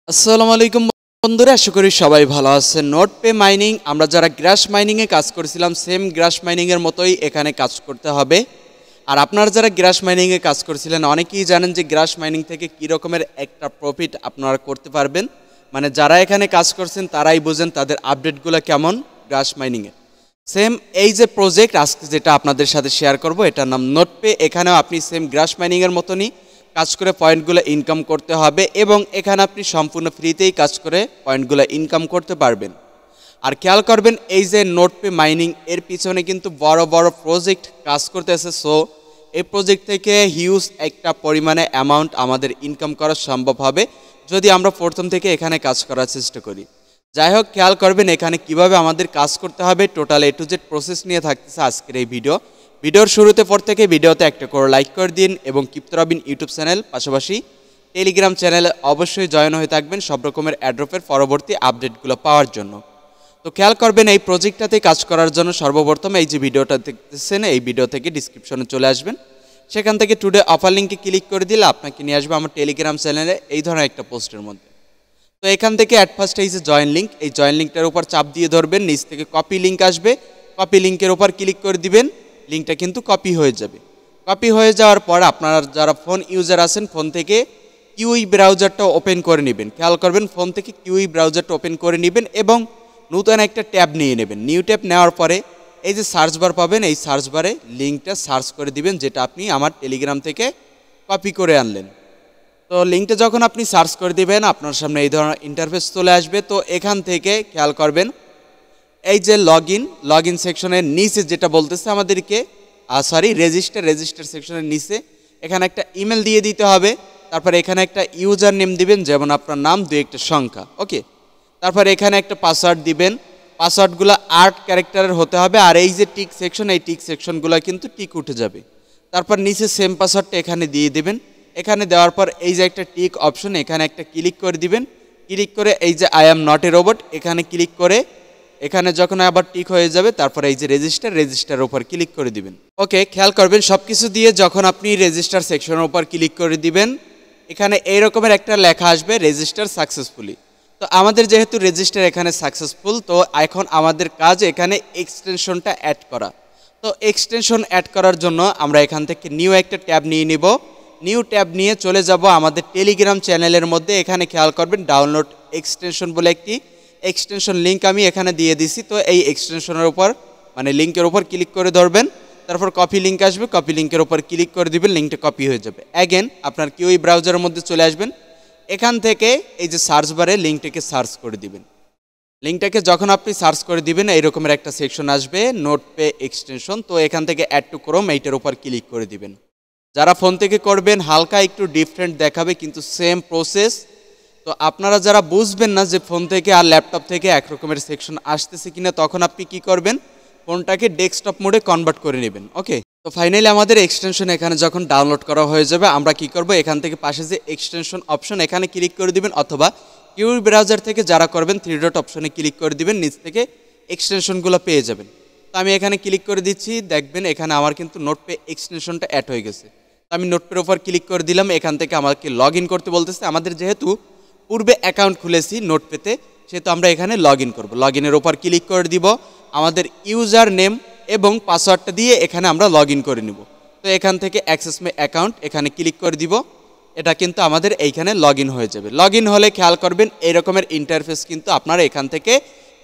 আসসালামু আলাইকুম বন্ধুরা, আশা করি সবাই ভালো আছেন। নোটপে মাইনিং আমরা যারা গ্রাস মাইনিংয়ে কাজ করেছিলাম সেম গ্রাস মাইনিংয়ের মতোই এখানে কাজ করতে হবে। আর আপনারা যারা গ্রাস মাইনিংয়ে কাজ করেছিলেন অনেকেই জানেন যে গ্রাস মাইনিং থেকে কী রকমের একটা প্রফিট আপনারা করতে পারবেন। মানে যারা এখানে কাজ করছেন তারাই বোঝেন তাদের আপডেটগুলো কেমন গ্রাস মাইনিংয়ে। সেম এই যে প্রজেক্ট আজকে যেটা আপনাদের সাথে শেয়ার করব এটার নাম নোটপে। এখানেও আপনি সেম গ্রাস মাইনিংয়ের মতনই কাজ করে পয়েন্টগুলো ইনকাম করতে হবে এবং এখানে আপনি সম্পূর্ণ ফ্রিতেই কাজ করে পয়েন্টগুলো ইনকাম করতে পারবেন। আর খেয়াল করবেন এই যে নোটপে মাইনিং এর পিছনে কিন্তু বড় বড় প্রজেক্ট কাজ করতেছে। সো এই প্রজেক্ট থেকে হিউজ একটা পরিমাণে অ্যামাউন্ট আমাদের ইনকাম করা সম্ভব হবে যদি আমরা প্রথম থেকে এখানে কাজ করার চেষ্টা করি। যাই হোক, খেয়াল করবেন এখানে কিভাবে আমাদের কাজ করতে হবে total A to Z process নিয়ে থাকতেছে আজকের এই ভিডিওর শুরুতে পর থেকে ভিডিওতে একটা করে লাইক করে দিন এবং কিপ্ত রবিন ইউটিউব চ্যানেল পাশাপাশি টেলিগ্রাম চ্যানেলে অবশ্যই জয়েন হয়ে থাকবেন সব রকমের অ্যাড্রপের পরবর্তী আপডেটগুলো পাওয়ার জন্য। তো খেয়াল করবেন এই প্রজেক্টটাতে কাজ করার জন্য সর্বপ্রথম এই যে ভিডিওটা দেখতেছেন এই ভিডিও থেকে ডিসক্রিপশনে চলে আসবেন, সেখান থেকে টুডে অফার লিঙ্কে ক্লিক করে দিলে আপনাকে নিয়ে আসবে আমার টেলিগ্রাম চ্যানেলে এই ধরনের একটা পোস্টের মধ্যে। তো এখান থেকে অ্যাট ফার্স্ট এই যে জয়েন লিঙ্ক, এই জয়েন লিঙ্কটার উপর চাপ দিয়ে ধরবেন, নিচ থেকে কপি লিঙ্ক আসবে, কপি লিঙ্কের উপর ক্লিক করে দিবেন, লিঙ্কটা কিন্তু কপি হয়ে যাবে। কপি হয়ে যাওয়ার পর আপনারা যারা ফোন ইউজার আছেন ফোন থেকে কিউই ব্রাউজারটা ওপেন করে নেবেন। খেয়াল করবেন ফোন থেকে কিউই ব্রাউজারটা ওপেন করে নেবেন এবং নতুন একটা ট্যাব নিয়ে নেবেন। নিউ ট্যাব নেওয়ার পরে এই যে সার্চ বার পাবেন, এই সার্চ বারে লিঙ্কটা সার্চ করে দিবেন যেটা আপনি আমার টেলিগ্রাম থেকে কপি করে আনলেন। তো লিঙ্কটা যখন আপনি সার্চ করে দিবেন আপনার সামনে এই ধরনের ইন্টারফেস চলে আসবে। তো এখান থেকে খেয়াল করবেন এই যে লগ ইন সেকশনের নিচে যেটা বলতেছে আমাদেরকে রেজিস্টার সেকশনের নিচে এখানে একটা ইমেল দিয়ে দিতে হবে। তারপরে এখানে একটা ইউজার নেম দিবেন, যেমন আপনার নাম, দুই একটা সংখ্যা, ওকে। তারপরে এখানে একটা পাসওয়ার্ড দিবেন, পাসওয়ার্ডগুলো 8 ক্যারেক্টারের হতে হবে। আর এই যে টিক সেকশন, এই টিক সেকশনগুলো কিন্তু টিক উঠে যাবে। তারপর নিচে সেম পাসওয়ার্ডটা এখানে দিয়ে দেবেন। এখানে দেওয়ার পর এই যে একটা টিক অপশন এখানে একটা ক্লিক করে দিবেন। ক্লিক করে এই যে I am not a robot এখানে ক্লিক করে এখানে যখন আবার টিক হয়ে যাবে তারপর এই যে রেজিস্টারের উপর ক্লিক করে দিবেন। ওকে, খেয়াল করবেন সব কিছু দিয়ে যখন আপনি রেজিস্টার সেকশনের উপর ক্লিক করে দিবেন এখানে এই রকমের একটা লেখা আসবে রেজিস্টার সাকসেসফুলি। তো আমাদের যেহেতু রেজিস্টার এখানে সাকসেসফুল, তো এখন আমাদের কাজ এখানে এক্সটেনশনটা অ্যাড করা। তো এক্সটেনশন অ্যাড করার জন্য আমরা এখান থেকে নিউ একটা ট্যাব নিয়ে নিব। নিউ ট্যাব নিয়ে চলে যাব আমাদের টেলিগ্রাম চ্যানেলের মধ্যে। এখানে খেয়াল করবেন ডাউনলোড এক্সটেনশন বলে একটি এক্সটেনশন লিঙ্ক আমি এখানে দিয়ে দিছি। তো এই এক্সটেনশনের উপর মানে লিঙ্কের উপর ক্লিক করে ধরবেন, তারপর কপি লিঙ্ক আসবে, কপি লিঙ্কের উপর ক্লিক করে দিবেন, লিঙ্কটা কপি হয়ে যাবে। অ্যাগেন আপনার কিউই ব্রাউজারের মধ্যে চলে আসবেন, এখান থেকে এই যে সার্চ বারে লিঙ্কটাকে সার্চ করে দিবেন। লিঙ্কটাকে যখন আপনি সার্চ করে দিবেন এই রকমের একটা সেকশন আসবে নোটপে এক্সটেনশন। তো এখান থেকে অ্যাড টু ক্রোম এইটার উপর ক্লিক করে দিবেন। যারা ফোন থেকে করবেন হালকা একটু ডিফারেন্ট দেখাবে কিন্তু সেম প্রসেস। তো আপনারা যারা বুঝবেন না যে ফোন থেকে আর ল্যাপটপ থেকে এক রকমের সেকশন আসতেছে কিনা, তখন আপনি কি করবেন ফোনটাকে ডেস্কটপ মোডে কনভার্ট করে নেবেন। ওকে, তো ফাইনালি আমাদের এক্সটেনশন এখানে যখন ডাউনলোড করা হয়ে যাবে আমরা কি করব এখান থেকে পাশে যে এক্সটেনশন অপশন এখানে ক্লিক করে দিবেন, অথবা কিউই ব্রাউজার থেকে যারা করবেন 3 ডট অপশনে ক্লিক করে দিবেন, নিচ থেকে এক্সটেনশনগুলো পেয়ে যাবেন। তো আমি এখানে ক্লিক করে দিচ্ছি, দেখবেন এখানে আমার কিন্তু নোটপে এক্সটেনশনটা অ্যাড হয়ে গেছে। তো আমি নোটপের ওপর ক্লিক করে দিলাম, এখান থেকে আমাকে লগ ইন করতে বলতেছে। আমাদের যেহেতু পূর্বে অ্যাকাউন্ট খুলেছি নোটপেতে সেহেতু আমরা এখানে লগ ইন করবো। লগ ইনের ওপর ক্লিক করে দিব, আমাদের ইউজার নেম এবং পাসওয়ার্ডটা দিয়ে এখানে আমরা লগ ইন করে নিব। তো এখান থেকে অ্যাক্সেস মাই অ্যাকাউন্ট এখানে ক্লিক করে দিব, এটা কিন্তু আমাদের এইখানে লগ ইন হয়ে যাবে। লগ ইন হলে খেয়াল করবেন এই রকমের ইন্টারফেস কিন্তু আপনারা এখান থেকে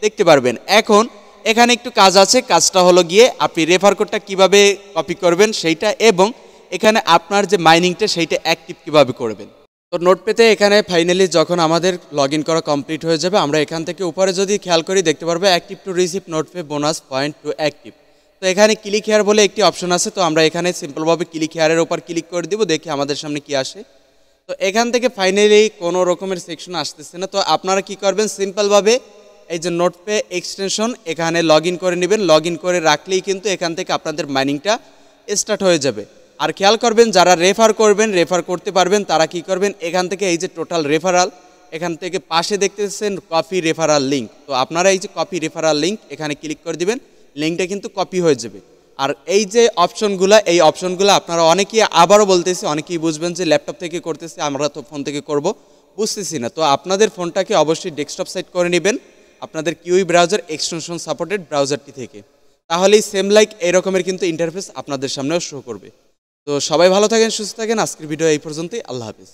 দেখতে পারবেন। এখন এখানে একটু কাজ আছে, কাজটা হলো গিয়ে আপনি রেফার কোডটা কীভাবে কপি করবেন সেইটা, এবং এখানে আপনার যে মাইনিংটা সেইটা অ্যাক্টিভ কীভাবে করবেন। তো নোটপেতে এখানে ফাইনালি যখন আমাদের লগ ইন করা কমপ্লিট হয়ে যাবে আমরা এখান থেকে উপরে যদি খেয়াল করি দেখতে পারবো অ্যাক্টিভ টু রিসিভ নোটপে বোনাস পয়েন্ট টু অ্যাক্টিভ। তো এখানে ক্লিক হেয়ার বলে একটি অপশন আছে, তো আমরা এখানে সিম্পলভাবে ক্লিক হেয়ারের উপর ক্লিক করে দিব, দেখি আমাদের সামনে কি আসে। তো এখান থেকে ফাইনালি কোনো রকমের সেকশন আসতেছে না। তো আপনারা কি করবেন সিম্পলভাবে এই যে নোটপে এক্সটেনশন এখানে লগ ইন করে নেবেন, লগ ইন করে রাখলেই কিন্তু এখান থেকে আপনাদের মাইনিংটা স্টার্ট হয়ে যাবে। আর খেয়াল করবেন যারা রেফার করবেন রেফার করতে পারবেন তারা কি করবেন এখান থেকে এই যে টোটাল রেফারাল এখান থেকে পাশে দেখতেছেন কপি রেফারাল লিঙ্ক। তো আপনারা এই যে কপি রেফারাল লিঙ্ক এখানে ক্লিক করে দিবেন, লিঙ্কটা কিন্তু কপি হয়ে যাবে। আর এই যে এই অপশনগুলো আপনারা অনেকেই আবারও বলতেছি, অনেকেই বুঝবেন যে ল্যাপটপ থেকে করতেছে আমরা তো ফোন থেকে করব, বুঝতেছি না। তো আপনাদের ফোনটাকে অবশ্যই ডেস্কটপ সাইট করে নেবেন আপনাদের কিউই ব্রাউজার এক্সটেনশন সাপোর্টেড ব্রাউজারটি থেকে, তাহলেই সেম লাইক এরকমের কিন্তু ইন্টারফেস আপনাদের সামনেও শো করবে। তো সবাই ভালো থাকেন, সুস্থ থাকেন। আজকের ভিডিও এই পর্যন্তই। আল্লাহ হাফিজ।